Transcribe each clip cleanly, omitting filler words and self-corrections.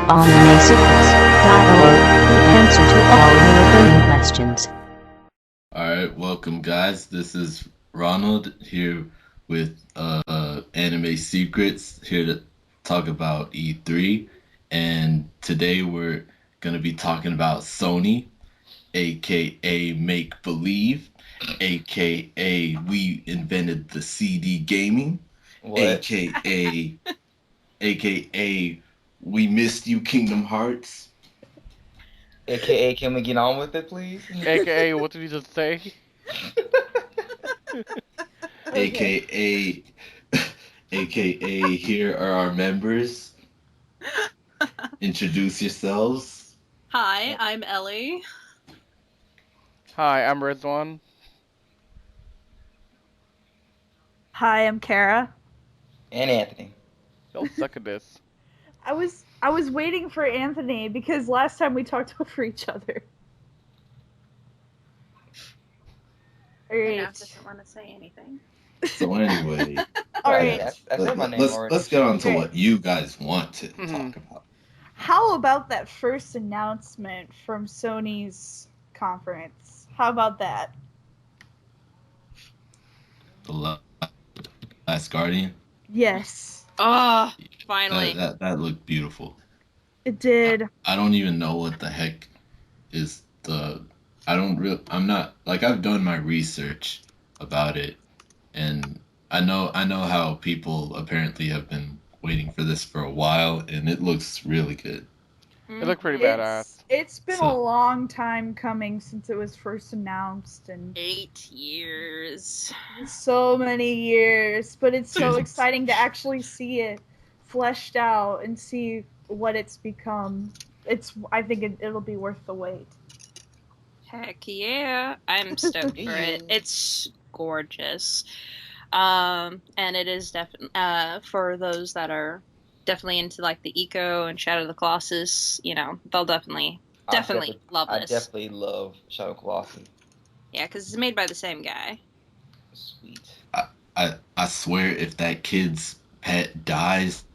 AnimeSecrets.org, the answer to all your burning questions. Alright, welcome guys. This is Ronald here with Anime Secrets, here to talk about E3. And today we're going to be talking about Sony, aka Make Believe, aka We Invented the CD Gaming, What? aka We Missed You Kingdom Hearts, AKA, can we get on with it, please? AKA, what did you just say? Okay. aka aka here are our members. Introduce yourselves. Hi, I'm Ellie. Hi, I'm Rizwan. Hi, I'm Kara. And Anthony. Y'all suck at this. I was waiting for Anthony because last time we talked over each other. Enough doesn't want to say anything. So anyway, All Right, right. I said my name already. let's get on to Okay. what you guys want to Mhm. talk about. How about that first announcement from Sony's conference? How about that? The Last Guardian. Yes, Oh, finally. That looked beautiful. it did. I don't even know what the heck is the. I'm not like I've done my research about it, and I know how people apparently have been waiting for this for a while, and it looks really good. It looked pretty badass. It's been a So- long time coming since it was first announced, and 8 years. so many years. But it's so Jesus. exciting to actually see it fleshed out and see what it's become. I think it'll be worth the wait. Heck yeah. I'm stoked for it. Yeah. It's gorgeous. And it is definitely for those that are definitely into like the Eco and Shadow of the Colossus, they'll definitely love I this. definitely love Shadow Colossus. Yeah, because it's made by the same guy. Sweet. I swear, if that kid's pet dies,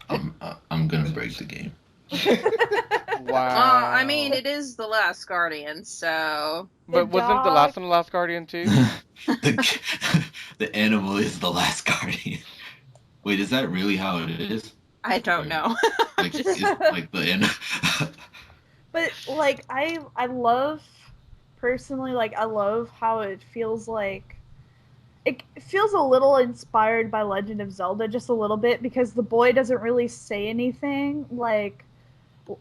I'm gonna break the game. Wow. I mean, it is the Last Guardian, so But wasn't the last one the Last Guardian too? The animal is the last guardian. Wait, is that really how it is? I don't know. Like, it's like the end. But like I love personally, like I love how it feels like it feels a little inspired by Legend of Zelda, just a little bit, because the boy doesn't really say anything like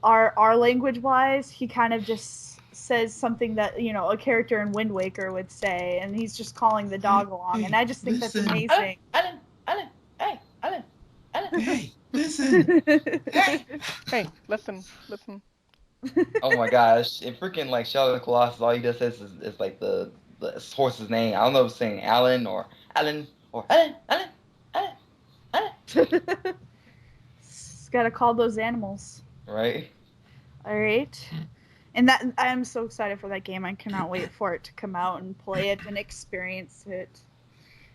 our language wise. He kind of just says something that a character in Wind Waker would say, and he's just calling the dog along, and I just think that's Listen. amazing. Alan, hey. Hey, listen. Hey, listen. Oh my gosh. In freaking like Shadow Colossus, all he does is like the horse's name. I don't know if it's saying Alan or Alan. Just gotta call those animals. Right? All right. And that I'm so excited for that game. I cannot wait for it to come out and play it and experience it.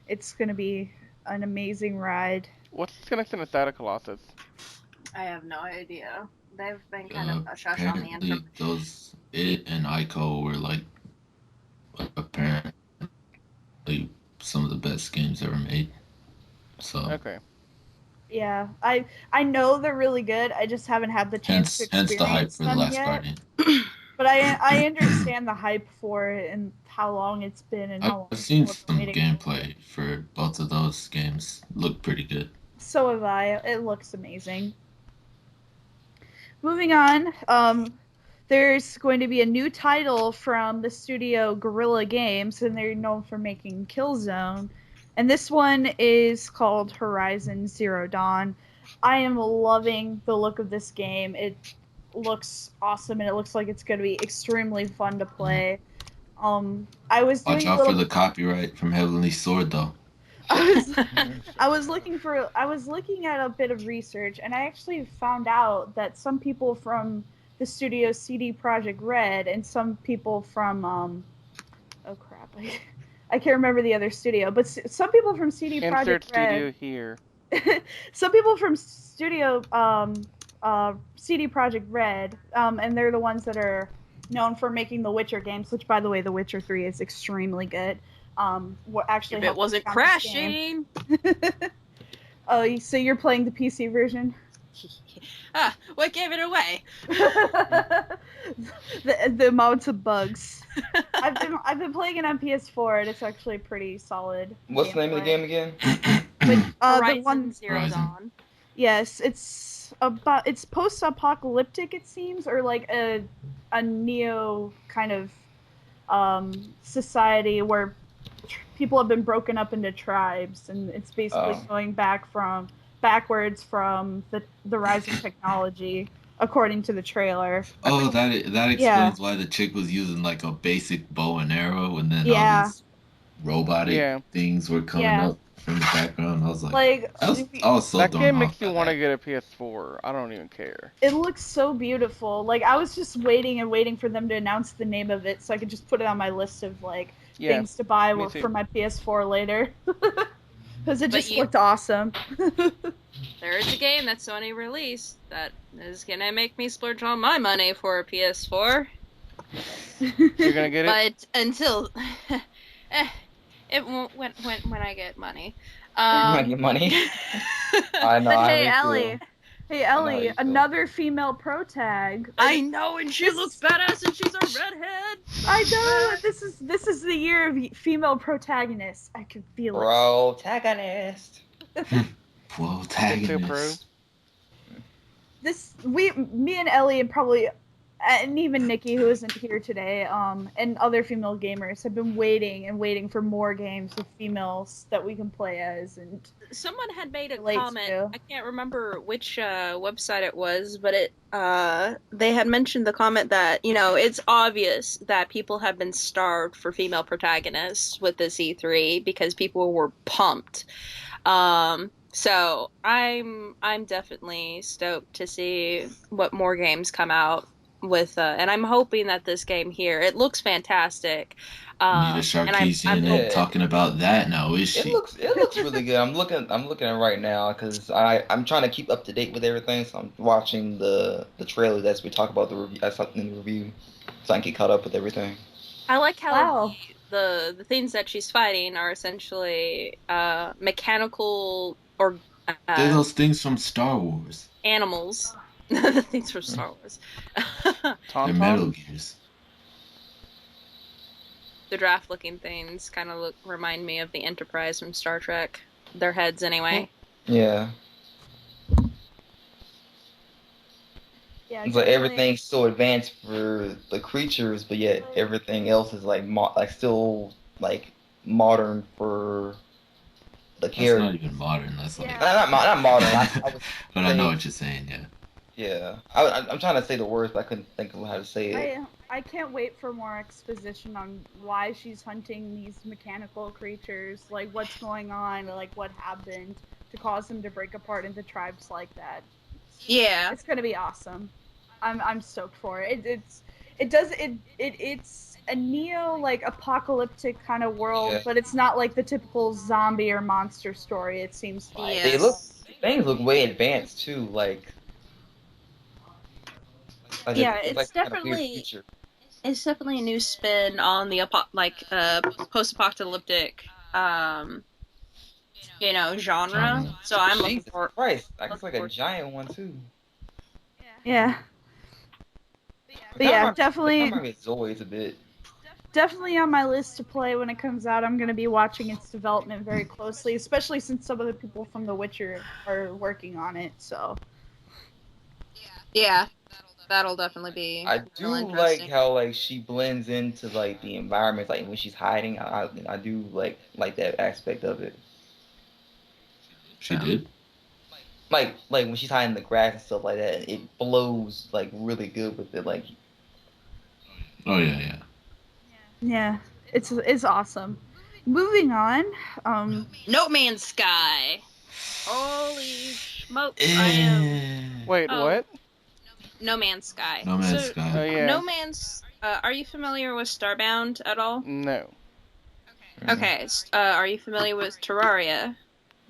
It's gonna be an amazing ride. What's the connection to Shadow Colossus? I have no idea. They've been kind of a shush on the Apparently, it and Ico were like apparently some of the best games ever made. So Okay. Yeah, I know they're really good. I just haven't had the chance to hence experience the hype for the them Last yet. Guardian. But I understand the hype for it and how long it's been and how long I've seen people have some been waiting. gameplay for both of those games. Look pretty good. So have I. It looks amazing. Moving on, there's going to be a new title from the studio Guerrilla Games, and they're known for making Killzone. And this one is called Horizon Zero Dawn. I am loving the look of this game. It looks awesome, and it looks like it's going to be extremely fun to play. I was doing Watch a out little. for the copyright from Heavenly Sword, though. I was looking at a bit of research, and I actually found out that some people from the studio CD Projekt Red and some people from oh crap, I can't remember the other studio, but some people from CD Insert Projekt Red. studio here. Some people from Studio CD Projekt Red, and they're the ones that are known for making the Witcher games. Which, by the way, The Witcher 3 is extremely good. What actually If it helped wasn't found this game. crashing. Oh, so you're playing the PC version? What gave it away? the amounts of bugs. I've been playing it on PS4 and it's actually pretty solid. What's the name of the game again? The one, Zero Dawn. yes, it's post-apocalyptic, it seems, or like a neo kind of society where people have been broken up into tribes, and it's basically going backwards from the rising technology, according to the trailer. Oh, that explains why the chick was using like a basic bow and arrow, and then all these robotic things were coming up from the background. I was like I was so that thrown game off makes by you want to that. get a PS4. I don't even care. It looks so beautiful. Like, I was just waiting for them to announce the name of it so I could just put it on my list of like things to buy for my PS4 later. Because it just looked awesome. There is a game that Sony released that is gonna make me splurge all my money for a PS4. You're gonna get it? But until it won't when I get money. When I get money. I know. But hey Ellie, another female pro tag. I know, and she looks badass, and she's a redhead. I know. This is the year of female protagonists. I can feel it. Protagonist. Protagonist. Me and Ellie and even Nikki, who isn't here today, and other female gamers have been waiting for more games with females that we can play as. And someone had made a comment. I can't remember which website it was, but they had mentioned the comment that, you know, it's obvious that people have been starved for female protagonists with this E3 because people were pumped. So I'm definitely stoked to see what more games come out with, and I'm hoping that this game here, it looks fantastic. Nita Sarkeesian talking about that now, is she? It looks really good. I'm looking at it right now because I'm trying to keep up to date with everything. So I'm watching the trailer as we talk about the review. I saw in the review, so I can get caught up with everything. I like how the things that she's fighting are essentially mechanical or they're those things from Star Wars. Animals. The things from Star Wars. They're Metal Gears. The draft-looking things kind of remind me of the Enterprise from Star Trek. Their heads, anyway. Yeah. Yeah. But everything's so advanced for the creatures, but yet everything else is like still like modern for the character. That's not even modern. That's like not modern. But I know what you're saying. Yeah. Yeah, I'm trying to say the words, but I couldn't think of how to say it. I can't wait for more exposition on why she's hunting these mechanical creatures, like what's going on, like what happened to cause them to break apart into tribes like that. Yeah, it's gonna be awesome. I'm stoked for it. It's a neo like apocalyptic kind of world, but it's not like the typical zombie or monster story. It seems like things look way advanced too, like. It's definitely a new spin on the post-apocalyptic, genre. So I'm looking for. Christ, it's like a giant one too. Yeah. But yeah, definitely. Zoids a bit. Definitely on my list to play when it comes out. I'm going to be watching its development very closely, especially since some of the people from The Witcher are working on it. So. Yeah. That'll definitely be. I do like how like she blends into like the environment, like when she's hiding. I do like that aspect of it. She did. Like when she's hiding in the grass and stuff like that, it flows like really good with it. Like. Oh yeah. Yeah, it's awesome. Moving on. No Man's Sky. Holy smokes! Wait, what? No Man's Sky. No Man's Sky. Oh, yeah. No Man's. Are you familiar with Starbound at all? No. Okay. Are you familiar with Terraria?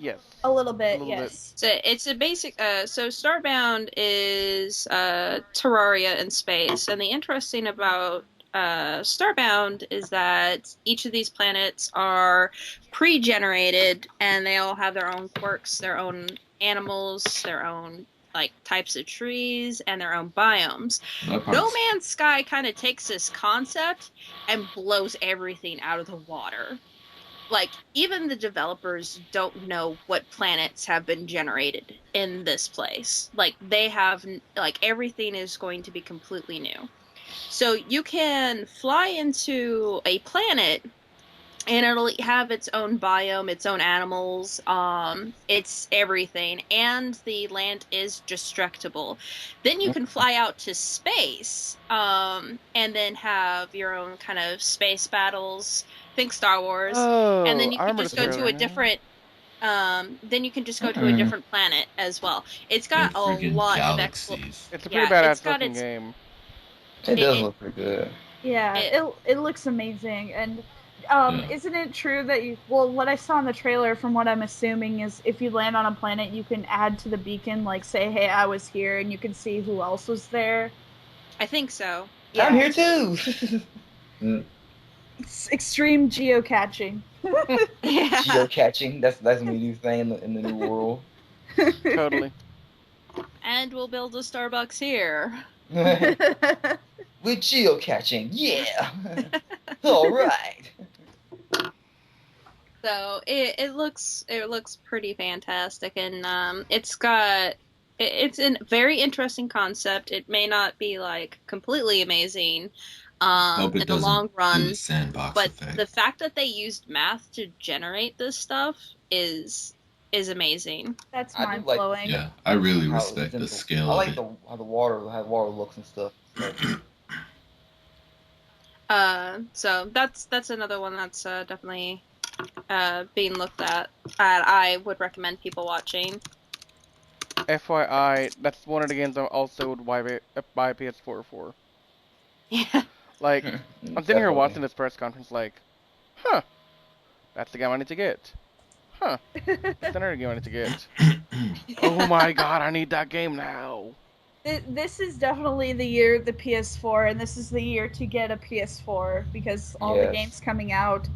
Yes. A little bit, A little yes. So it's a basic. So Starbound is Terraria in space, and the interesting about Starbound is that each of these planets are pre-generated, and they all have their own quirks, their own animals, their own like types of trees, and their own biomes. No Man's Sky kind of takes this concept and blows everything out of the water. Like, even the developers don't know what planets have been generated in this place. Like, they have, like, everything is going to be completely new. So you can fly into a planet and it'll have its own biome, its own animals, it's everything, and the land is destructible. Then you can fly out to space, and then have your own kind of space battles. Think Star Wars, and then you can just go to a different. Then you can just go to a different planet as well. It's got a lot galaxies. It's a pretty badass looking its, game. It does look pretty good. Yeah, it looks amazing, and isn't it true that what I saw in the trailer, from what I'm assuming, is if you land on a planet, you can add to the beacon, like, say, hey, I was here, and you can see who else was there? I think so. Yeah. I'm here too! It's extreme geocaching. Yeah. Geocaching, that's a new thing in the new world. Totally. And we'll build a Starbucks here. With geocaching, yeah! Alright! So it looks pretty fantastic, and it's a very interesting concept. It may not be like completely amazing in the long run, but effect. the fact that they used math to generate this stuff is amazing. That's mind blowing. Yeah, I really respect the scale. I like how the water looks and stuff. So that's another one that's definitely being looked at. I would recommend people watching. FYI, that's one of the games I also would buy PS4 for. Yeah. Like, I'm sitting here watching this press conference like, huh, that's the game I need to get. Huh, that's another game I need to get. Oh my god, I need that game now. This is definitely the year of the PS4, and this is the year to get a PS4, because all the games coming out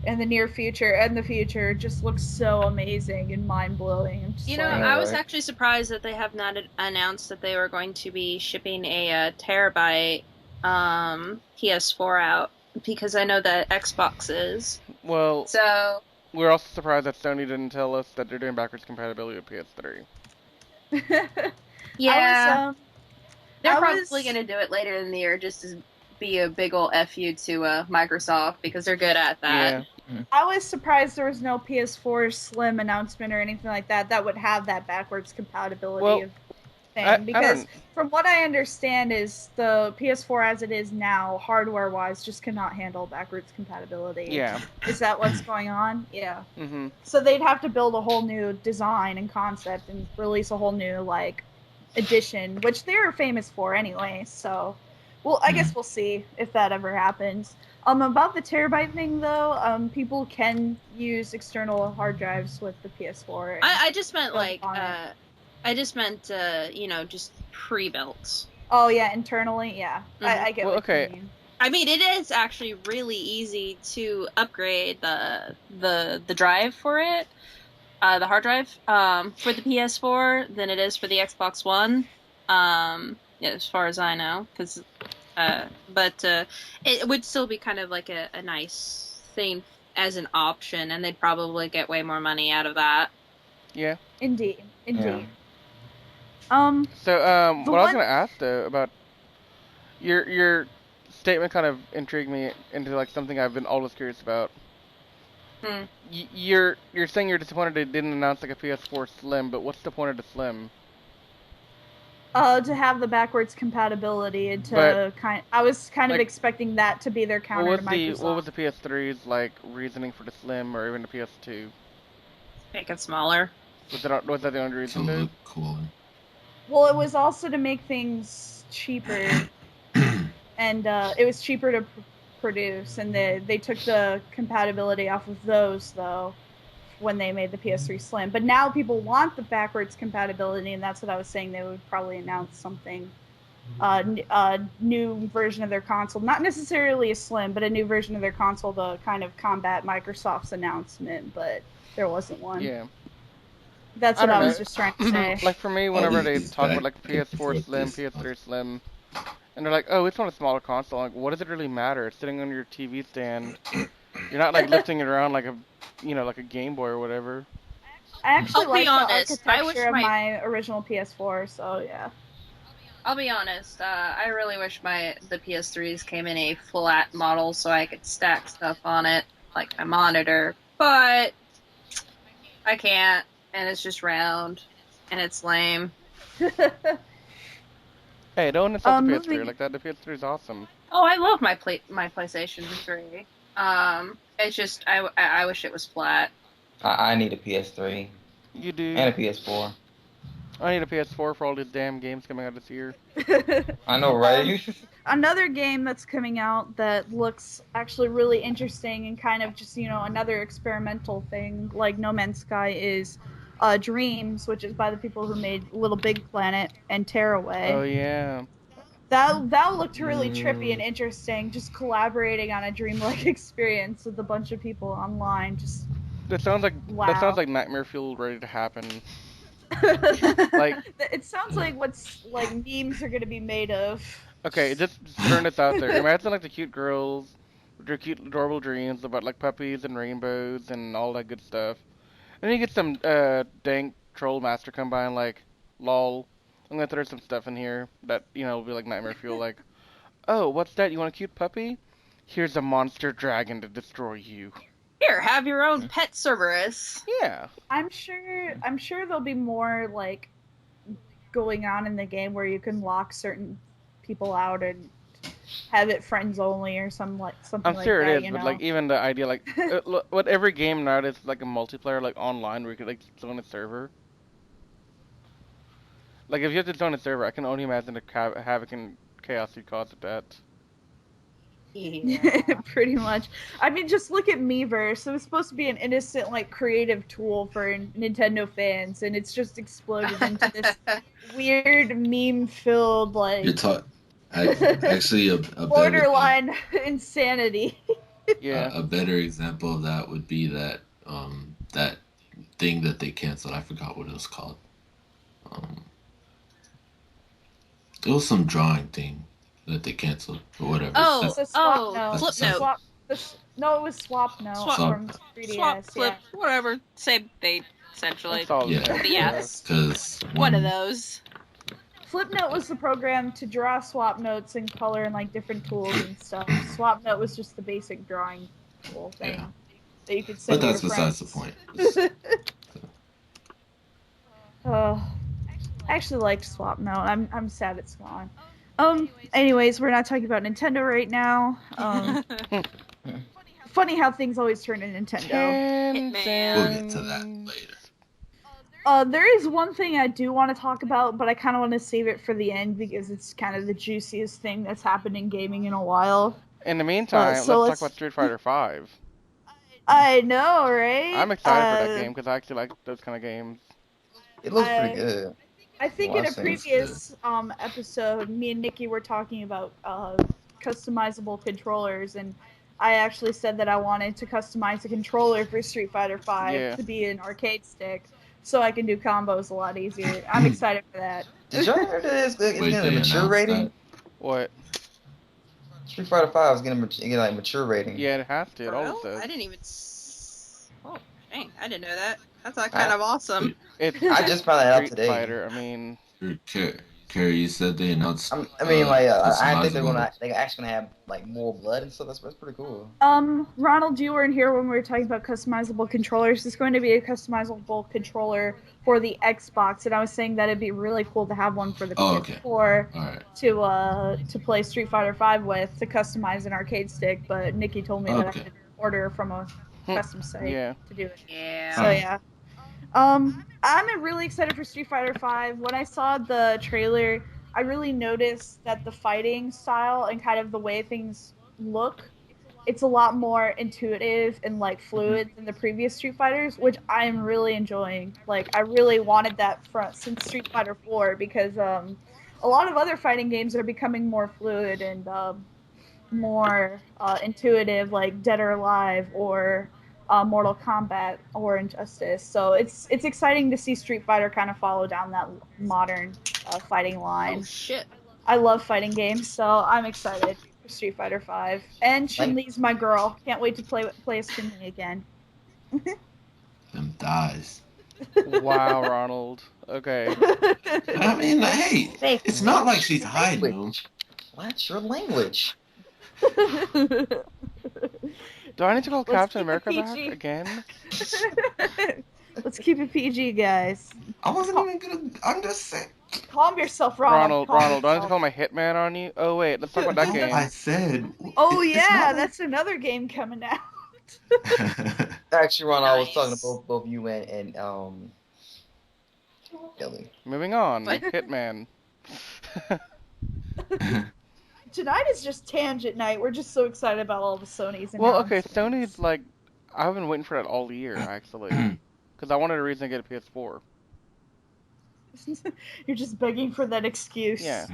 in the near future and the future just looks so amazing and mind-blowing. I was actually surprised that they have not announced that they were going to be shipping a terabyte PS4 out, because I know that Xbox is. Well, so we're also surprised that Sony didn't tell us that they're doing backwards compatibility with PS3. Yeah, they're probably going to do it later in the year just to be a big ol' FU to Microsoft, because they're good at that. Yeah. I was surprised there was no PS4 Slim announcement or anything like that would have that backwards compatibility thing. Because from what I understand is the PS4 as it is now, hardware-wise, just cannot handle backwards compatibility. Yeah. Is that what's going on? Yeah. Mm-hmm. So they'd have to build a whole new design and concept and release a whole new, edition, which they're famous for anyway, so... Well, I guess we'll see if that ever happens. About the terabyte thing, though, people can use external hard drives with the PS4. I just meant just pre-built. Oh yeah, internally, yeah. Mm-hmm. I get what you mean. I mean, it is actually really easy to upgrade the drive for it, the hard drive, for the PS4 than it is for the Xbox One. Yeah, as far as I know, but it would still be kind of like a nice thing as an option, and they'd probably get way more money out of that. Yeah. Indeed. Yeah. What I was gonna ask though about your statement kind of intrigued me into something I've been always curious about. You're saying you're disappointed they didn't announce a PS4 Slim, but what's the point of the Slim? To have the backwards compatibility and I was kind of expecting that to be their counter to Microsoft. What was the PS3's reasoning for the Slim or even the PS2? Make it smaller. Was that the only reason? To look cooler. Well, it was also to make things cheaper, and it was cheaper to produce, and they took the compatibility off of those though, when they made the PS3 Slim. But now people want the backwards compatibility, and that's what I was saying. They would probably announce something, new version of their console. Not necessarily a Slim, but a new version of their console to kind of combat Microsoft's announcement, but there wasn't one. Yeah. That's what I was just trying to say. Like for me, whenever they these talk about back like PS4 and Slim, forth PS3 Slim, and they're like, oh, it's on a smaller console. Like, what does it really matter? It's sitting on your TV stand. You're not like lifting it around like a, like a Game Boy or whatever. I actually I'll be like the honest, I wish architecture of my original PS4, so yeah. I'll be honest. I really wish the PS3s came in a flat model so I could stack stuff on it, like my monitor. But I can't, and it's just round, and it's lame. Hey, don't insult the PS3 moving- like that. The PS3 is awesome. Oh, I love my PlayStation 3. It's just I wish it was flat. I need a PS3 You do. and a PS4. I need a PS4 for all these damn games coming out this year. I know, right? Another game that's coming out that looks actually really interesting and kind of just, another experimental thing like No Man's Sky is Dreams, which is by the people who made Little Big Planet and Tearaway. Oh yeah. That looked really trippy and interesting, just collaborating on a dreamlike experience with a bunch of people online. Just That sounds like nightmare fuel ready to happen. Like, it sounds like what's like memes are gonna be made of. okay, just turn this out there. Imagine like the cute girls with their cute adorable dreams about like puppies and rainbows and all that good stuff. And then you get some dank troll master come by and like, lol, I'm gonna throw some stuff in here that, will be like nightmare fuel, like, oh, what's that? You want a cute puppy? Here's a monster dragon to destroy you. Here, have your own pet Cerberus. Yeah. I'm sure there'll be more like going on in the game where you can lock certain people out and have it friends only or something like I'm sure that, it is, but like even the idea, like, what every game now is like a multiplayer, like online, where you could like join a server. Like if you have to join a server, I can only imagine the havoc and chaos you'd cause with that. Yeah. Pretty much. I mean, just look at Miiverse. It was supposed to be an innocent, like, creative tool for Nintendo fans, and it's just exploded into this weird meme-filled, like, actually a borderline insanity. Yeah. A better example of that would be that that thing that they canceled. I forgot what it was called. It was some drawing thing that they canceled or whatever. Flipnote. No, it was Swapnote from 3DS. Swap, flip, whatever. Same thing, essentially. That's all. Yeah. Yes. Because One of those. Flipnote was the program to draw swap notes and color and like different tools and stuff. Swapnote was just the basic drawing tool thing that you could send. But that's to your besides the friends. point. I actually liked Swapnote. I'm sad it's gone. Anyways, we're not talking about Nintendo right now. Funny how things always turn to Nintendo. We'll get to that later. There is one thing I do want to talk about, but I kind of want to save it for the end because it's kind of the juiciest thing that's happened in gaming in a while. In the meantime, let's talk about Street Fighter V. I know, right? I'm excited for that game because I actually like those kind of games. It looks pretty good. I think in a previous episode, me and Nikki were talking about customizable controllers, and I actually said that I wanted to customize a controller for Street Fighter V to be an arcade stick, so I can do combos a lot easier. I'm excited for that. Did y'all hear this? It's getting a mature rating. What? Street Fighter V is getting like mature rating. Yeah, it has to. It always does. I didn't even. Oh, dang! I didn't know that. That's kind of awesome. I just found that out Street today. Fighter, I mean, Carrie, you said they announced. I think they're actually gonna have like more blood and stuff. That's pretty cool. Ronald, you weren't here when we were talking about customizable controllers. There's going to be a customizable controller for the Xbox, and I was saying that it'd be really cool to have one for the PS4 to play Street Fighter V with to customize an arcade stick. But Nikki told me that I could order from a custom site to do it. Yeah. So yeah. I'm really excited for Street Fighter V. When I saw the trailer, I really noticed that the fighting style and kind of the way things look, it's a lot more intuitive and like fluid than the previous Street Fighters, which I'm really enjoying. Like I really wanted that since Street Fighter 4 because a lot of other fighting games are becoming more fluid and more intuitive, like Dead or Alive or Mortal Kombat or Injustice. So it's exciting to see Street Fighter kind of follow down that modern fighting line. Oh shit! I love fighting games, so I'm excited for Street Fighter 5. And Chun-Li's my girl. Can't wait to play as Chun-Li again. Them thighs. Wow, Ronald. Okay. I mean, hey, it's not like she's hiding them. What's your language? Do I need to call Let's Captain keep it America back PG. again? Let's keep it PG, guys. I wasn't even gonna. I'm just saying. Calm yourself, Ronald. Ronald, do I need to call my hitman on you? Oh wait, let's talk about that game. I said. Oh it's yeah, not like- that's another game coming out. Actually, Ron, I was talking Nice. to both you and Billy. Moving on, What? Hitman. Tonight is just tangent night. We're just so excited about all the Sony's. Well, okay, announcements. Sony's like, I've been waiting for that all year actually, because I wanted a reason to get a PS4. You're just begging for that excuse. Yeah.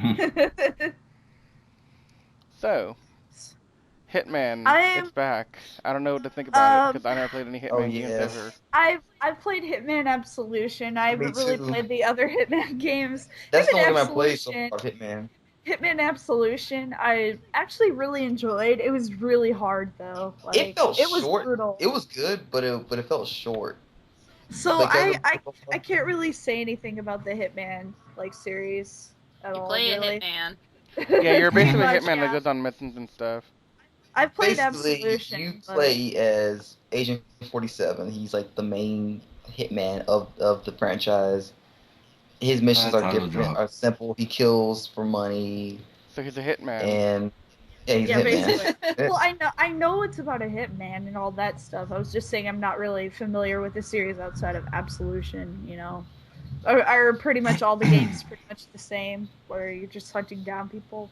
So, Hitman, I'm- it's back. I don't know what to think about it because I Um, never played any Hitman Oh, games yes. ever. I've played Hitman Absolution. I Me haven't really too. played the other Hitman games. That's the Hitman only game I played so Absolution. far, Hitman. Hitman Absolution, I actually really enjoyed. It was really hard though. Like, It felt was short. brutal. It was good, but it felt short. So Because I can't really say anything about the Hitman like series at You all. play really. a hitman. Yeah, you're Pretty basically a much, Hitman that yeah. goes on missions and stuff. I've played Basically, Absolution. you but- play as Agent 47. He's like the main hitman of the franchise. His missions That's are title different, drop. are simple. He kills for money, So he's a Hitman. and yeah, he's Yeah, a hitman. basically. Well, I know it's about a hitman and all that stuff. I was just saying I'm not really familiar with the series outside of Absolution. You know, are pretty much all the games pretty much the same, where you're just hunting down people.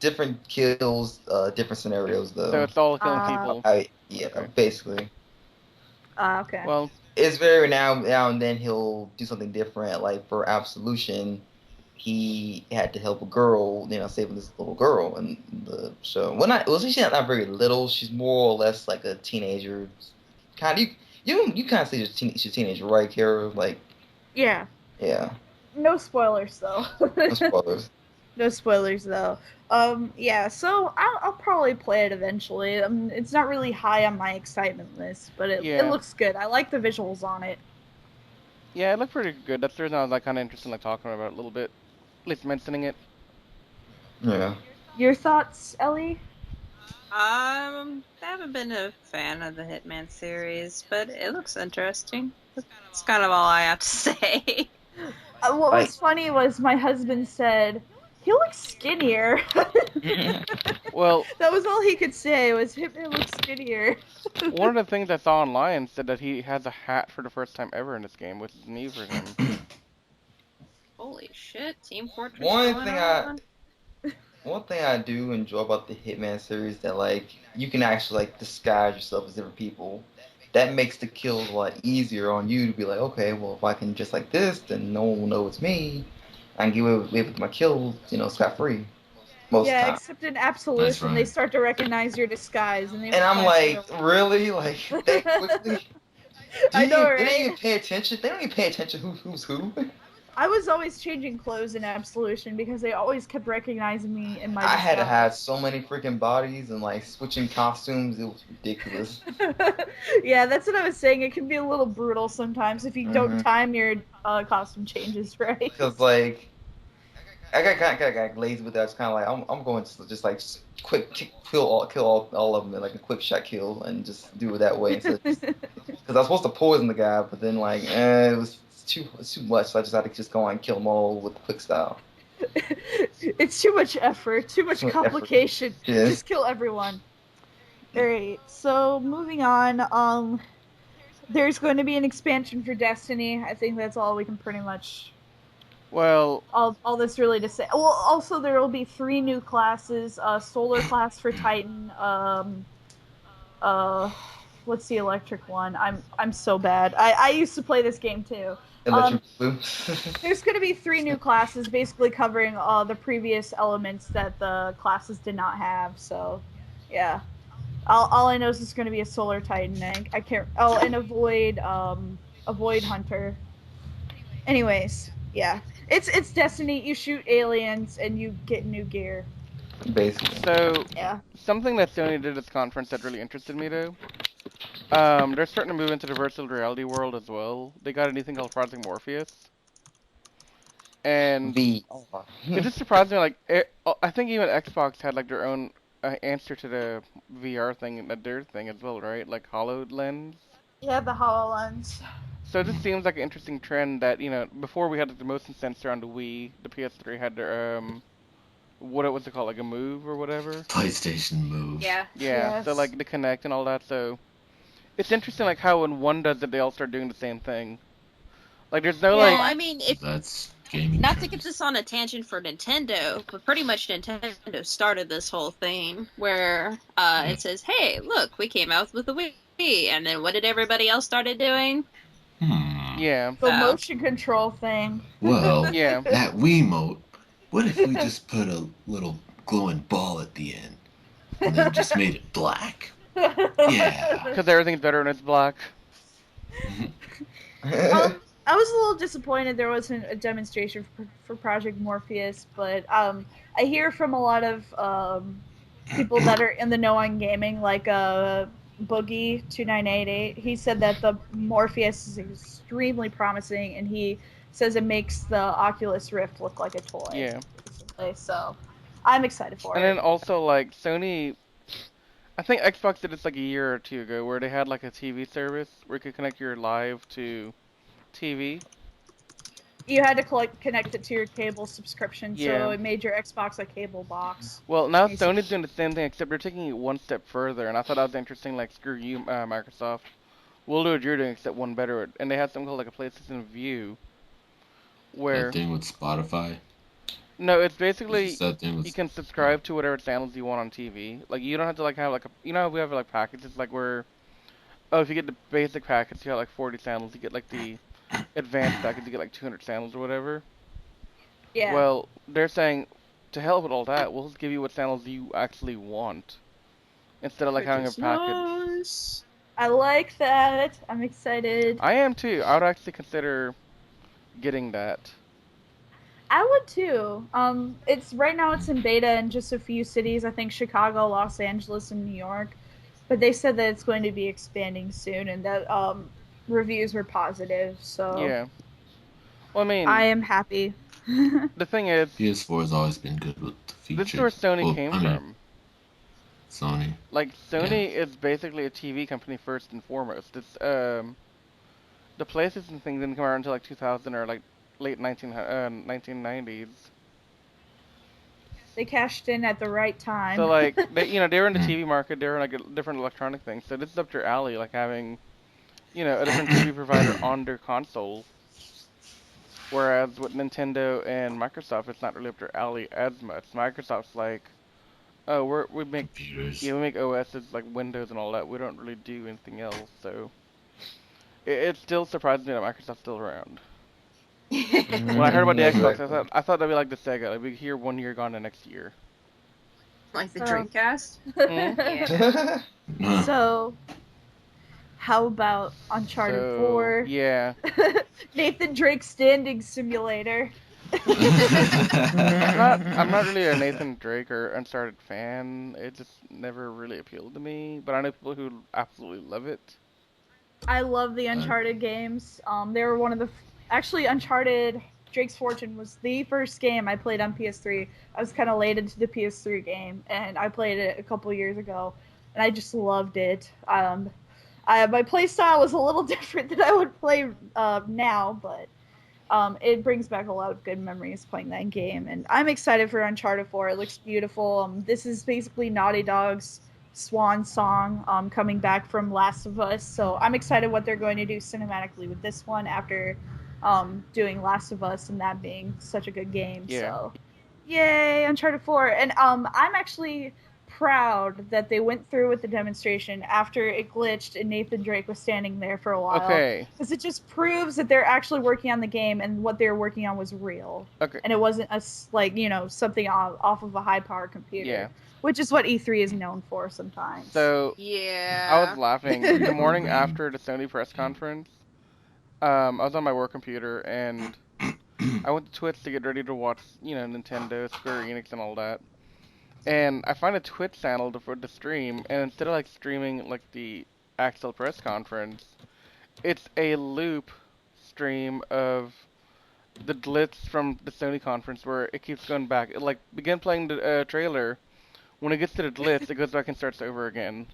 different kills, different scenarios though. So it's all killing Uh, people. Yeah, Okay. basically. Okay. Well, It's very now and then he'll do something different. Like for Absolution, he had to help a girl, saving this little girl in the show. She's not very little. She's more or less like a teenager. Kind of, you kind of say she's a teenager, right, Kara? Like, Yeah. yeah, No spoilers though. no spoilers. No spoilers though. Yeah. So I'll probably play it eventually. It's not really high on my excitement list, but it Yeah. looks good. I like the visuals on it. yeah, it looked pretty good. That's the reason I was like kind of interested in like talking about it a little bit, at least mentioning it. Yeah. Your thoughts, Ellie? I haven't been a fan of the Hitman series, but it looks interesting. That's kind of all I have to say. What was funny was my husband said, he looks skinnier. Well, That was all he could say, was Hitman looks skinnier. one of the things I saw online said that he has a hat for the first time ever in this game, which is new for him. Holy shit, Team Fortress One going thing on? One thing I do enjoy about the Hitman series that like you can actually like disguise yourself as different people. That makes the kills a lot easier on you to be like, okay, well if I can just like this, then no one will know it's me. I can get away with my kills, scot free. Most Yeah, times. except in Absolution, right. they start to recognize your disguise. And And I'm like, really? Like that quickly? I know, They don't right? even pay attention. They don't even pay attention who's who. I was always changing clothes in Absolution because they always kept recognizing me in my I had to disguise. have so many freaking bodies and like switching costumes. It was ridiculous. Yeah, that's what I was saying. It can be a little brutal sometimes if you don't Mhm. time your costume changes right. Because like, I got lazy with that. It's kind of like I'm going to just like quick kill all of them in like a quick shot kill and just do it that way. Because I was supposed to poison the guy, but then like it's too much. So I just had to just go on and kill them all with the quick style. It's too much effort, too much Too much effort. complication. Yeah. Just kill everyone. Alright, so moving on, there's going to be an expansion for Destiny. I think that's all we can pretty much Well, all this really to say. Well, also there will be 3 new classes: solar class for Titan. What's the electric one? I'm so bad. I used to play this game too. Electric Blue. There's going to be 3 new classes, basically covering the previous elements that the classes did not have. So, yeah. All I know is it's going to be a solar Titan. I can't. Oh, and a void hunter. Anyways, yeah. It's Destiny. You shoot aliens and you get new gear. Basically. so Yeah. something that Sony did at this conference that really interested me, though. They're starting to move into the virtual reality world as well. They got a new thing called Project Morpheus, and it just surprised me. Like, I think even Xbox had like their own answer to the VR thing, their thing as well, right? Like HoloLens. Yeah, the HoloLens. So it just seems like an interesting trend that, before we had the motion sensor on the Wii, the PS3 had their what was it called, like a Move or whatever? PlayStation Move. Yeah. Yeah, so Yes. like the Kinect and all that. So it's interesting, like how when one does it, they all start doing the same thing. Like there's no Well, like, I mean, if That's gaming. not to trends. get this on a tangent for Nintendo, but pretty much Nintendo started this whole thing where it says, "Hey, look, we came out with the Wii," and then what did everybody else started doing? yeah, The So- motion control thing. Well, yeah. that Wiimote. What if we just put a little glowing ball at the end and then just made it black? Yeah. Because everything's better when it's black. I was a little disappointed there wasn't a demonstration for Project Morpheus, but I hear from a lot of people that are in the know on gaming, like Boogie2988. He said that the Morpheus is extremely promising, and he says it makes the Oculus Rift look like a toy. Yeah. Basically. So I'm excited for And it. then also like Sony, I think Xbox did this like a year or two ago, where they had like a TV service where you could connect your live to TV. You had to connect it to your cable subscription, so Yeah. it made your Xbox a cable box. Well, now Basically. Sony's doing the same thing, except they're taking it one step further, and I thought that was interesting. Like, screw you, Microsoft. We'll do what you're doing, except one better. And they had something called like a PlayStation View, where That thing with Spotify. no, it's basically Is that thing with you can subscribe to whatever channels you want on TV. Like, you don't have to like have like how we have like packages like where, oh, if you get the basic package, you have like 40 channels. You get like the advanced package, you get like 200 channels or whatever. Yeah. Well, they're saying, to hell with all that, we'll just give you what channels you actually want, instead of like having a package. Nice. I like that. I'm excited. I am too. I would actually consider getting that. I would too. It's right now it's in beta in just a few cities. I think Chicago, Los Angeles, and New York. But they said that it's going to be expanding soon, and that reviews were positive. So Yeah. Well, I mean, I am happy. the thing is, PS4 has always been good with the features. this is where Sony Well, came I mean, from. Sony. Like, Sony is basically a TV company first and foremost. It's the PlayStation thing didn't come out until like 2000 or like late 1990s. They cashed in at the right time. So like they were in the TV market, they were in like a different electronic thing. So this is up your alley, like having a different TV provider on their console. Whereas with Nintendo and Microsoft, it's not really up their alley as much. Microsoft's like, oh, we make Computers. we make OSs like Windows and all that. We don't really do anything else. So it still surprises me that Microsoft's still around. When I heard about the Xbox, I thought that'd be like the Sega. Like, we'd hear 1 year gone the next year. Like the Oh. Dreamcast. Mhm. So, how about Uncharted 4? Yeah. Nathan Drake Standing Simulator. I'm not really a Nathan Drake or Uncharted fan. It just never really appealed to me. But I know people who absolutely love it. I love the Uncharted games. They were one of the... Actually, Uncharted Drake's Fortune was the first game I played on PS3. I was kind of late into the PS3 game, and I played it a couple years ago, and I just loved it. My playstyle was a little different than I would play now, but it brings back a lot of good memories playing that game, and I'm excited for Uncharted 4. It looks beautiful. This is basically Naughty Dog's swan song coming back from Last of Us, so I'm excited what they're going to do cinematically with this one after doing Last of Us and that being such a good game. Yeah. So, yay, Uncharted 4. And I'm actually proud that they went through with the demonstration after it glitched and Nathan Drake was standing there for a while. Okay. Because it just proves that they're actually working on the game and what they were working on was real. Okay. And it wasn't something off of a high power computer. Yeah. Which is what E3 is known for sometimes. So Yeah. I was laughing the morning after the Sony press conference. I was on my work computer and I went to Twitch to get ready to watch, Nintendo, Square Enix, and all that. And I find a Twitch channel for the stream, and instead of like streaming like the actual press conference, it's a loop stream of the glitch from the Sony conference where it keeps going back. It like begin playing the trailer. When it gets to the glitch, it goes back and starts over again.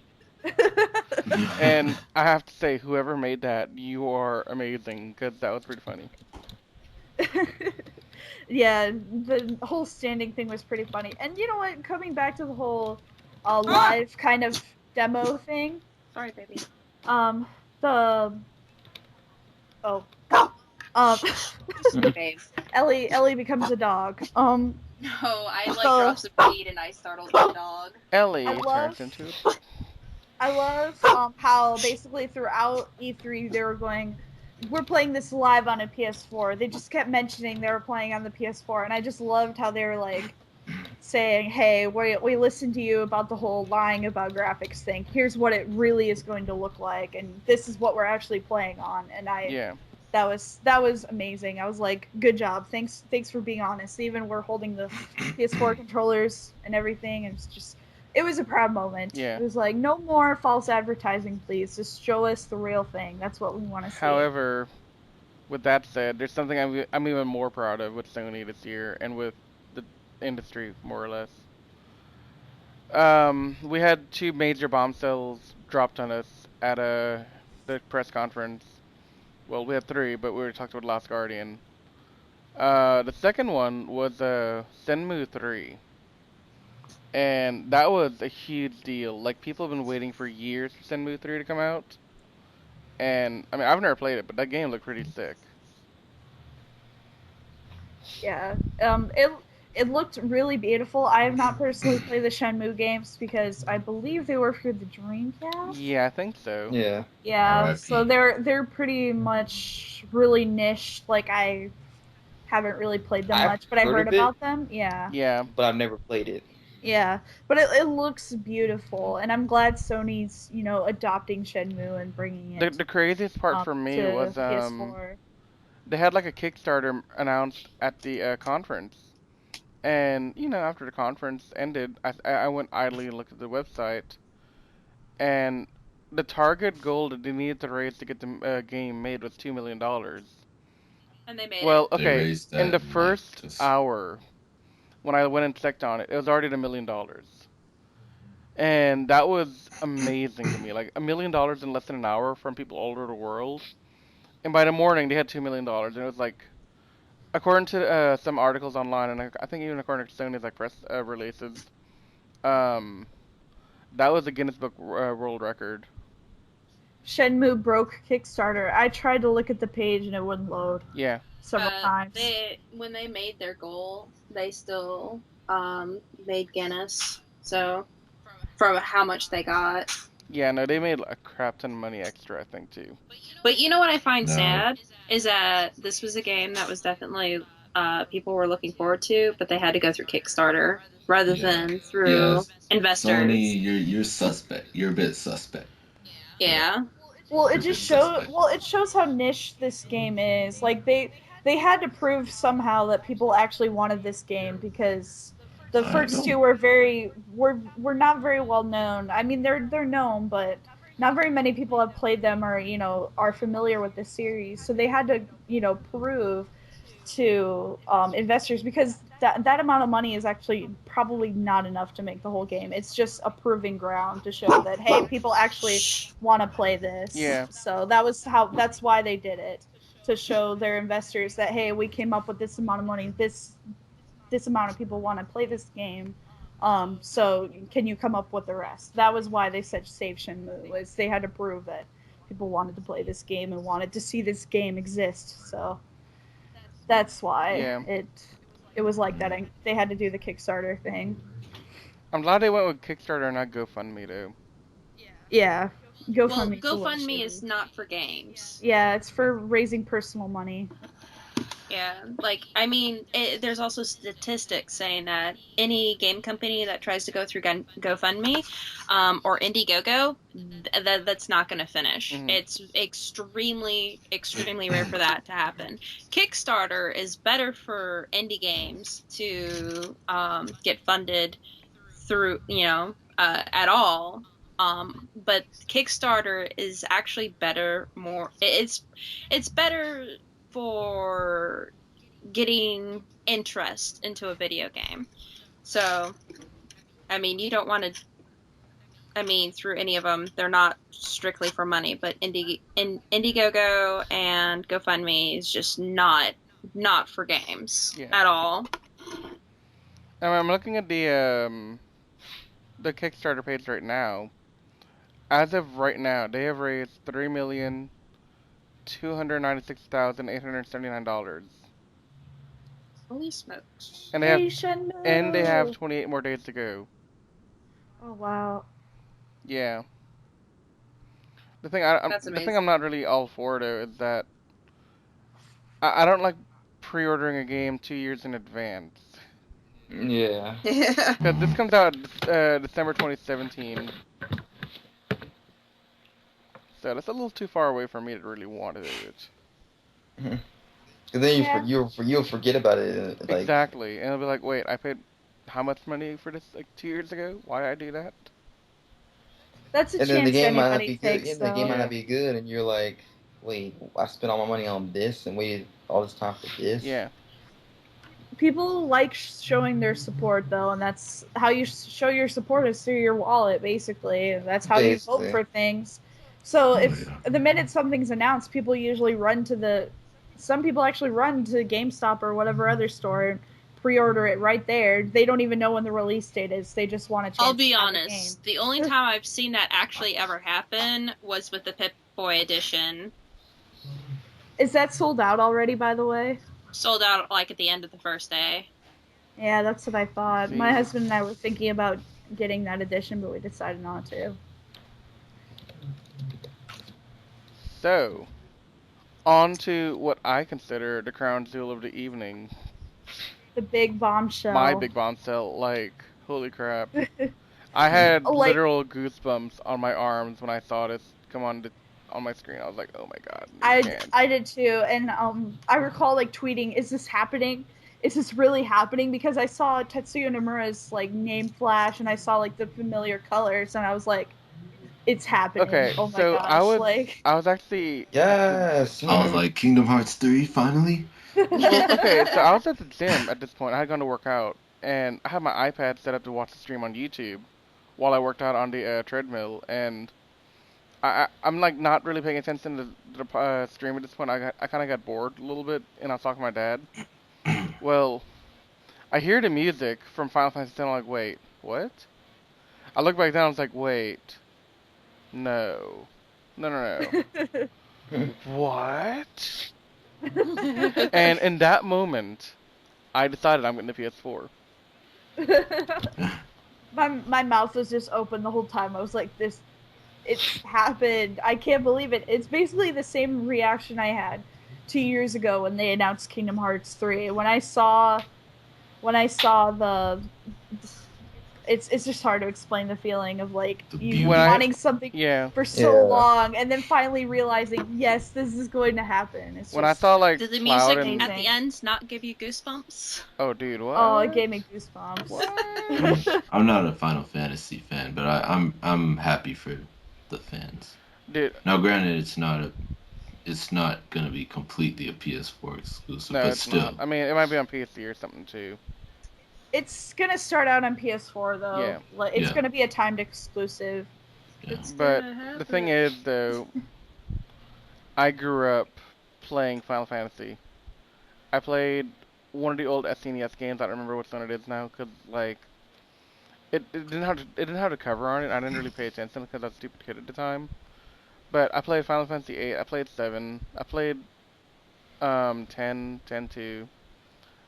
And I have to say, whoever made that, you are amazing, because that was pretty funny. Yeah, the whole standing thing was pretty funny. And you know what? Coming back to the whole live kind of demo thing. Sorry, baby. Babe. Ellie becomes a dog. No, I dropped some feed and I startled the dog. Ellie love- turns into I love how basically throughout E3 they were going, we're playing this live on a PS4. They just kept mentioning they were playing on the PS4, and I just loved how they were like saying, hey, we listened to you about the whole lying about graphics thing. Here's what it really is going to look like, and this is what we're actually playing on. And that was amazing. I was like, good job. Thanks for being honest. Even we're holding the PS4 controllers and everything, and it was a proud moment. Yeah. It was like, no more false advertising, please. Just show us the real thing. That's what we want to see. However, with that said, there's something I'm even more proud of with Sony this year and with the industry, more or less. We had 2 major bombshells dropped on us at the press conference. Well, we had 3, but we already talked about Last Guardian. The second one was Shenmue 3. And that was a huge deal. Like, people have been waiting for years for Shenmue 3 to come out. And, I mean, I've never played it, but that game looked pretty sick. Yeah. It looked really beautiful. I have not personally played the Shenmue games because I believe they were for the Dreamcast. Yeah, I think so. Yeah. Yeah, RIP. so they're pretty much really niche. Like, I haven't really played them I've much, but I heard heard of it. about them. Yeah. Yeah. But I've never played it. Yeah, but it looks beautiful, and I'm glad Sony's, adopting Shenmue and bringing it The craziest part for me to was PS4. they had like a Kickstarter announced at the conference. And, after the conference ended, I went idly and looked at the website. And the target goal that they needed to raise to get the game made was $2 million. And they made Well, it. They okay, raised that in the in, like, first just- hour, when I went and checked on it, it was already at $1 million. And that was amazing to me. Like, $1 million in less than an hour from people all over the world. And by the morning, they had $2 million. And it was like, according to some articles online, and I think even according to Sony's like press releases, that was a Guinness Book World Record. Shenmue broke Kickstarter. I tried to look at the page and it wouldn't load Yeah. several times. When they made their goal, they still made Guinness. So, from how much they got. Yeah, no, they made a crap ton of money extra, I think, too. But you know what I find No. sad is that this was a game that was definitely people were looking forward to, but they had to go through Kickstarter rather than through investors. Sony, you're suspect. You're a bit suspect. Yeah. Well, it You're just a bit shows. suspect. Well, it shows how niche this game is. Like they had to prove somehow that people actually wanted this game because the I first don't- two were not very well known. I mean, they're known, but not very many people have played them or are familiar with the series. So they had to prove to investors because that amount of money is actually probably not enough to make the whole game. It's just a proving ground to show that hey, people actually want to play this. Yeah. So that's why they did it, to show their investors that hey, we came up with this amount of money, this amount of people want to play this game. So can you come up with the rest? That was why they said save Shenmue, was they had to prove that people wanted to play this game and wanted to see this game exist. So That's why Yeah. it was like that. And they had to do the Kickstarter thing. I'm glad they went with Kickstarter and not GoFundMe, though. Yeah, Well, GoFundMe's a little GoFundMe shitty. is not for games. Yeah, it's for raising personal money. Yeah, like, I mean, there's also statistics saying that any game company that tries to go through GoFundMe or Indiegogo, that's not going to finish. Mhm. It's extremely, extremely rare for that to happen. Kickstarter is better for indie games to get funded through, at all. But Kickstarter is actually better. It's better for getting interest into a video game. So, I mean, you don't want to. I mean, through any of them, they're not strictly for money, but Indiegogo and GoFundMe is just not for games at all. I'm looking at the Kickstarter page right now. As of right now, they have raised $3,296,879. Holy smokes! And they have 28 more days to go. Oh wow. Yeah. The thing I'm not really all for though is that I don't like pre-ordering a game 2 years in advance. Yeah. Because this comes out December 2017. So that's a little too far away for me to really want to do it. And then you'll forget about it. Like, exactly, and it'll be like, wait, I paid how much money for this like 2 years ago? Why did I do that? That's a and chance then the game might not anybody be takes, good. Yeah, the game might Yeah. not be good, and you're like, wait, I spent all my money on this and waited all this time for this. Yeah. People like showing their support though, and that's how you show your support is through your wallet, basically. That's how you vote for things. So if the minute something's announced, people usually some people actually run to GameStop or whatever other store and pre-order it right there. They don't even know when the release date is. They just want a chance. I'll be to have honest. The only time I've seen that actually ever happen was with the Pip-Boy edition. Is that sold out already, by the way? Sold out like at the end of the first day. Yeah, that's what I thought. See. My husband and I were thinking about getting that edition, but we decided not to. So, on to what I consider the crown jewel of the evening. The big bombshell. My big bombshell. Like, holy crap. I had literal goosebumps on my arms when I saw this come on my screen. I was like, oh my god. I did too, and I recall like tweeting, "Is this happening? Is this really happening?" Because I saw Tetsuya Nomura's like name flash, and I saw like the familiar colors, and I was like, "It's happening!" Okay, oh my so gosh! I was actually yes. I was like, Kingdom Hearts 3 finally. Okay, so I was at the gym at this point. I had gone to work out, and I had my iPad set up to watch the stream on YouTube while I worked out on the treadmill, and I'm like not really paying attention to the stream at this point. I kind of got bored a little bit, and I was talking to my dad. Well, I hear the music from Final Fantasy X. I'm like, wait, what? I look back down. I was like, wait, no. What? And in that moment, I decided I'm getting the PS4. my mouth was just open the whole time. I was like, it's happened. I can't believe it. It's basically the same reaction I had 2 years ago when they announced Kingdom Hearts 3. When I saw the it's just hard to explain the feeling of like you wanting something for so long and then finally realizing, yes, this is going to happen. It's when I saw like did the music at the end not give you goosebumps? Oh dude, what? Oh, it gave me goosebumps. I'm not a Final Fantasy fan, but I'm happy for the fans. Dude. Now granted it's not gonna be completely a PS4 exclusive, no, but it's still. not. I mean, it might be on PC or something too. It's gonna start out on PS4 though. Yeah. It's gonna be a timed exclusive. Yeah. But the thing is, though, I grew up playing Final Fantasy. I played one of the old SNES games. I don't remember which one it is now, cause like it didn't have the cover on it. I didn't really pay attention because I was a stupid kid at the time. But I played Final Fantasy 8. I played 7. I played 10, 10-2.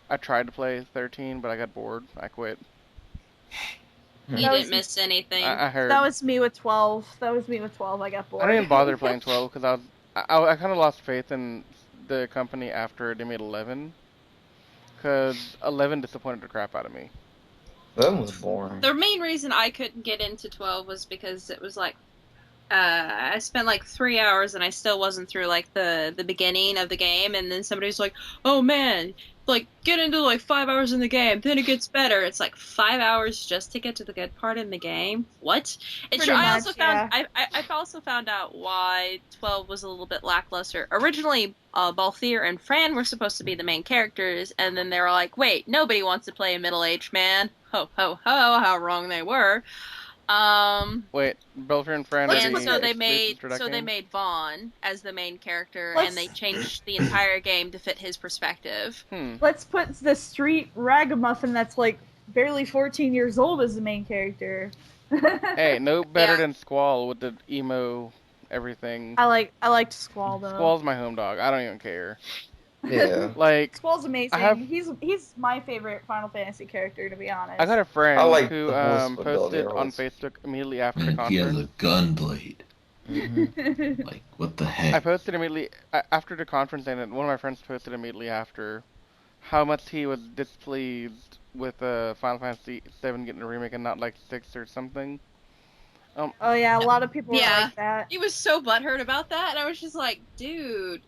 I tried to play 13, but I got bored. I quit. You That didn't was- miss anything. I heard. That was me with 12. I got bored. I didn't even bother playing 12 because I kind of lost faith in the company after they made 11. Because 11 disappointed the crap out of me. That was boring. The main reason I couldn't get into 12 was because it was like, I spent like 3 hours and I still wasn't through like the beginning of the game, and then somebody was like, "Oh man, like get into like 5 hours in the game, then it gets better." It's like 5 hours just to get to the good part in the game. What? Pretty I also much, found yeah. I also found out why 12 was a little bit lackluster. Originally, Balthier and Fran were supposed to be the main characters, and then they were like, "Wait, nobody wants to play a middle-aged man." Ho ho ho! How wrong they were. Wait, Belfer and Fran are And the so they exclusives for that game? made Vaughn as the main character, Let's- and they changed the entire game to fit his perspective. Let's put the street ragamuffin that's like barely 14 years old as the main character. Hey, no better Yeah. than Squall with the emo everything. I liked Squall though. Squall's my home dog. I don't even care. Yeah. Like, Squall's amazing. I have- He's my favorite Final Fantasy character, to be honest. I got a friend I like who the horse with posted Belly on Rolls. Facebook immediately after the Man, he has conference. a gun blade. Mhm. Like, what the I heck? posted immediately after the conference ended. One of my friends posted immediately after how much he was displeased with Final Fantasy VII getting a remake and not like 6 or something. Oh yeah, a lot of people were Yeah. like that. He was so butthurt about that, and I was just like, dude,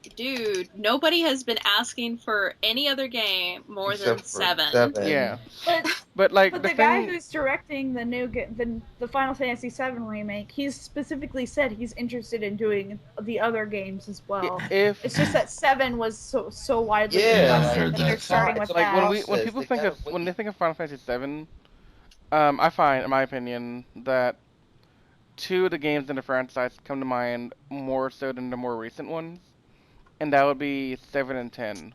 nobody has been asking for any other game more than Except for 7. Yeah, But but like But the the guy thing, who's directing the Final Fantasy VII remake, he's specifically said he's interested in doing the other games as well. if It's just that 7 was so widely Yeah, I've contested heard that they're that. starting with It's like that. when people think of when they think of Final Fantasy VII, I find, in my opinion, that 2 of the games in the franchise come to mind more so than the more recent ones, and that would be 7 and 10.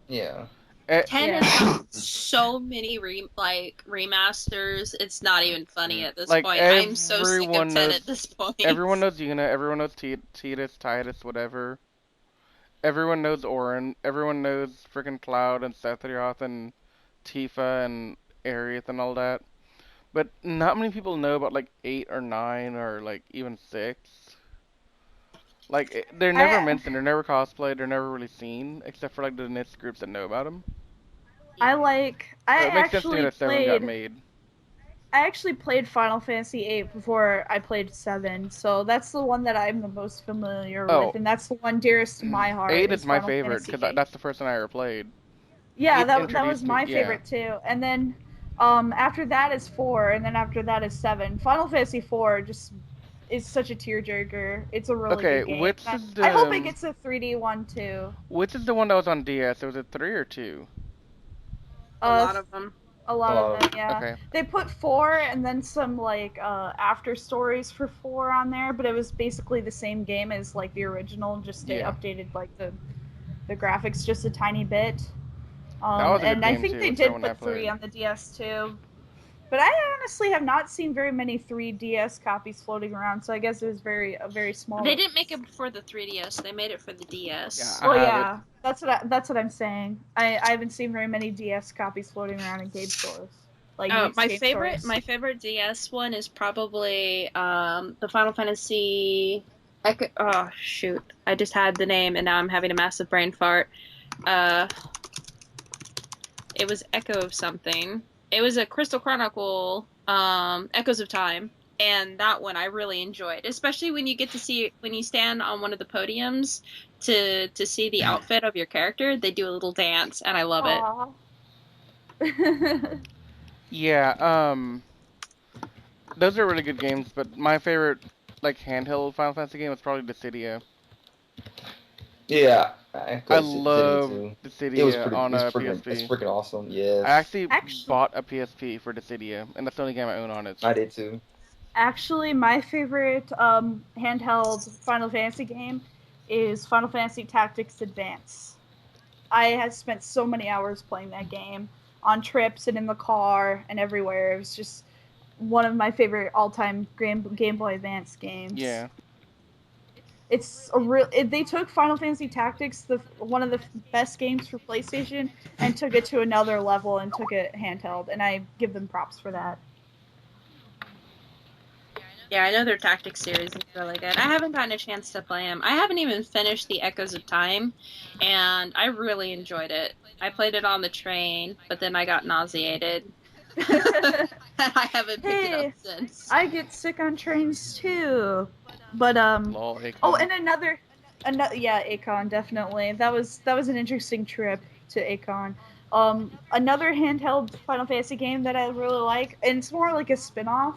Yeah. 10 Yeah. has gotten so many remasters, it's not even funny at this Like, point. I'm so sick of everyone 10 knows- at this point. Everyone knows Yuna, everyone knows Titus, whatever. Everyone knows Auron, everyone knows freaking Cloud and Sephiroth and Tifa and Aerith and all that. But not many people know about like 8 or 9 or like even 6. Like, they're never mentioned, they're never cosplayed, they're never really seen, except for like the niche groups that know about them. I So it makes sense to me actually that 7 got played made. I actually played Final Fantasy VIII before I played 7, so that's the one that I'm the most familiar Oh. with, and that's the one dearest to my heart. 8 is my Final favorite, Fantasy because VIII. that's the first one I ever played. Yeah, 8 that introduced was me- my yeah. favorite too. And then after that is 4, and then after that is 7. Final Fantasy 4 just is such a tearjerker. It's a really Okay, good game. which I, is I hope the- it gets a 3D one too. Which is the one that was on DS? Was it 3 or 2? A lot of them. A lot of them, yeah. Okay. They put 4 and then some like after stories for 4 on there, but it was basically the same game as like the original, just they Yeah. updated like the graphics just a tiny bit. That was a good And I game, think too. they It's the did one I put 3 played. on the DS too. But I honestly have not seen very many 3DS copies floating around, so I guess it was a very small. They didn't make it for the 3DS, they made it for the DS. Yeah. Well, I have yeah, that's what I'm saying. I haven't seen very many DS copies floating around in game stores. Like used My game favorite stores. DS one is probably the Final Fantasy. Oh shoot! I just had the name and now I'm having a massive brain fart. It was Echo of something. It was a Crystal Chronicle, Echoes of Time, and that one I really enjoyed, especially when you get to see when you stand on one of the podiums to see the outfit of your character. They do a little dance, and I love it. Yeah, those are really good games, but my favorite, like, handheld Final Fantasy game was probably Dissidia. Yeah. I love It was Dissidia pretty. on It's a freaking PSP. awesome. Yes. I actually Actually- bought a PSP for Dissidia, and that's the only game I own on it. I did too. Actually, my favorite handheld Final Fantasy game is Final Fantasy Tactics Advance. I have spent so many hours playing that game on trips and in the car and everywhere. It was just one of my favorite all-time Game Boy Advance games. Yeah. It's a real. They took Final Fantasy Tactics, one of the best games for PlayStation, and took it to another level and took it handheld, and I give them props for that. Yeah, I know their Tactics series is really good. I haven't gotten a chance to play them. I haven't even finished the Echoes of Time, and I really enjoyed it. I played it on the train, but then I got nauseated. I haven't picked it up since. I get sick on trains too. But Lol, Akon. oh, and another yeah, Akon, definitely. That was an interesting trip to Akon. Another handheld Final Fantasy game that I really like, and it's more like a spin-off,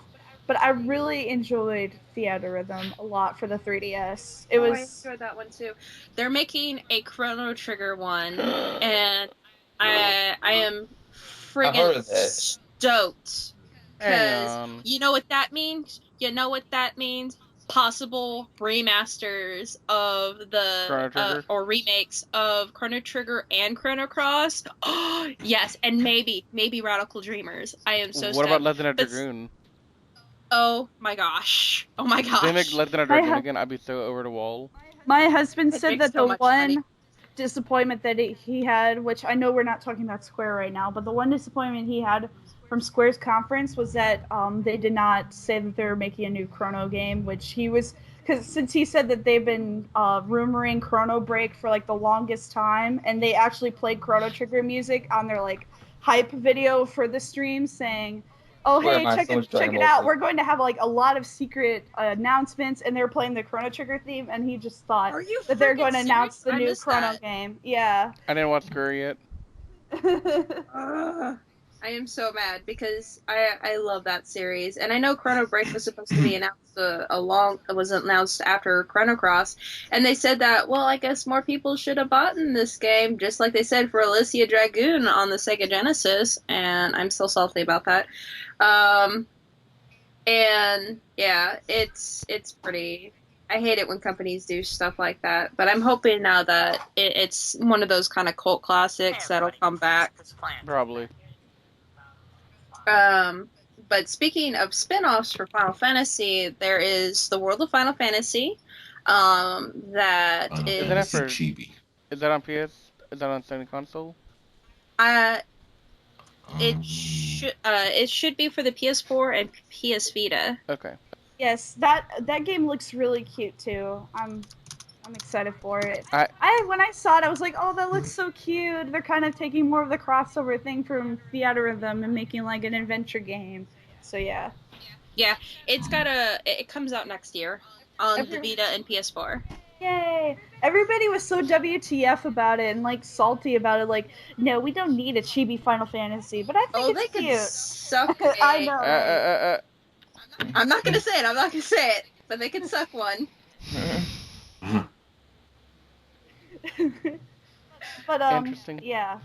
but I really enjoyed Theatrhythm a lot for the 3DS. I enjoyed that one too. They're making a Chrono Trigger one, and I am friggin' stoked. Because you know what that means? Possible remasters of the or remakes of Chrono Trigger and Chrono Cross. Oh yes, and maybe Radical Dreamers. I am so. What about Legend of Dragoon? Oh my gosh! They make Legend of Dragoon again. I'd be so over the wall. My husband said that the one disappointment that he had, which I know we're not talking about Square right now, but the one disappointment he had from Square's conference was that they did not say that they were making a new Chrono game, which he was, because since he said that they've been rumoring Chrono Break for like the longest time, and they actually played Chrono Trigger music on their like hype video for the stream, saying, "Oh hey, check it out! We're going to have like a lot of secret announcements," and they're playing the Chrono Trigger theme, and he just thought that they're going to announce the new Chrono game. Yeah. I didn't watch Square yet. I am so mad because I love that series, and I know Chrono Break was supposed to be announced was announced after Chrono Cross, and they said that, well, I guess more people should have bought in this game, just like they said for Elysia Dragoon on the Sega Genesis, and I'm still salty about that. And yeah, it's pretty. I hate it when companies do stuff like that, but I'm hoping now that it's one of those kind of cult classics that'll come back. Probably. But speaking of spin-offs for Final Fantasy, there is the World of Final Fantasy. That is. Is that for Chibi? Is that on PS? Is that on Sony console? It should be for the PS4 and PS Vita. Okay. Yes, that game looks really cute too. I'm excited for it. When I saw it, I was like, oh, that looks so cute. They're kind of taking more of the crossover thing from Theatrhythm and making like an adventure game. So yeah. Yeah, it comes out next year on the Vita and PS4. Yay! Everybody was so WTF about it and like salty about it. Like, no, we don't need a chibi Final Fantasy, but I think it's cute. They could suck. I know. I'm not gonna say it, but they could suck one. But interesting. Yeah.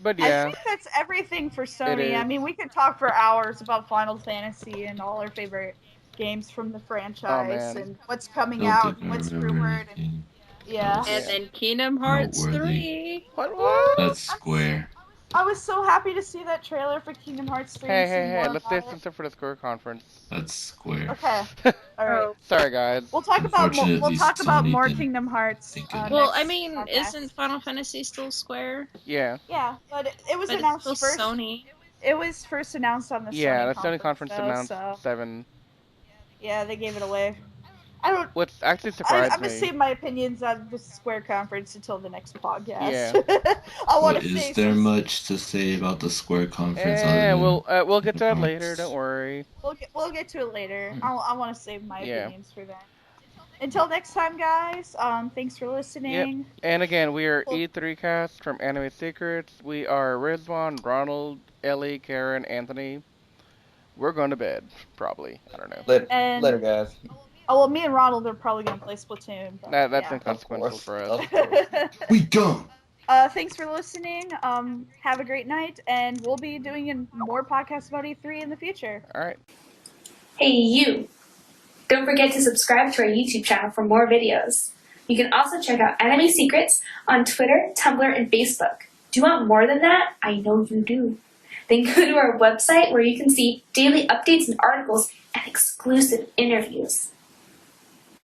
But yeah, I think that's everything for Sony. I mean, we could talk for hours about Final Fantasy and all our favorite games from the franchise and what's coming out and what's rumored. And, yeah. And then Kingdom Hearts 3. What? That's Square. I was so happy to see that trailer for Kingdom Hearts 3. Hey, let's say something for the Square conference. That's Square. Okay. Alright. Sorry, guys. We'll talk about more Kingdom Hearts. Well, I mean, isn't Final Fantasy still Square? Yeah. Yeah, but it was announced first. Sony. It was first announced on the Sony conference announced 7. Yeah, they gave it away. What's actually surprised me. I'm gonna save my opinions on the Square conference until the next podcast. Yeah. Is there much to say about the Square conference? Yeah, we'll get to that later. Don't worry. We'll get to it later. I want to save my opinions for that. Until next time, guys. Thanks for listening. Yep. And again, we are E3Cast from Anime Secrets. We are Rizwan, Ronald, Ellie, Karen, Anthony. We're going to bed, probably. I don't know. Later, guys. Oh, well, me and Ronald are probably going to play Splatoon. That's inconsequential for us. We gone. Thanks for listening. Have a great night, and we'll be doing more podcasts about E3 in the future. All right. Hey, you. Don't forget to subscribe to our YouTube channel for more videos. You can also check out Anime Secrets on Twitter, Tumblr, and Facebook. Do you want more than that? I know you do. Then go to our website where you can see daily updates and articles and exclusive interviews.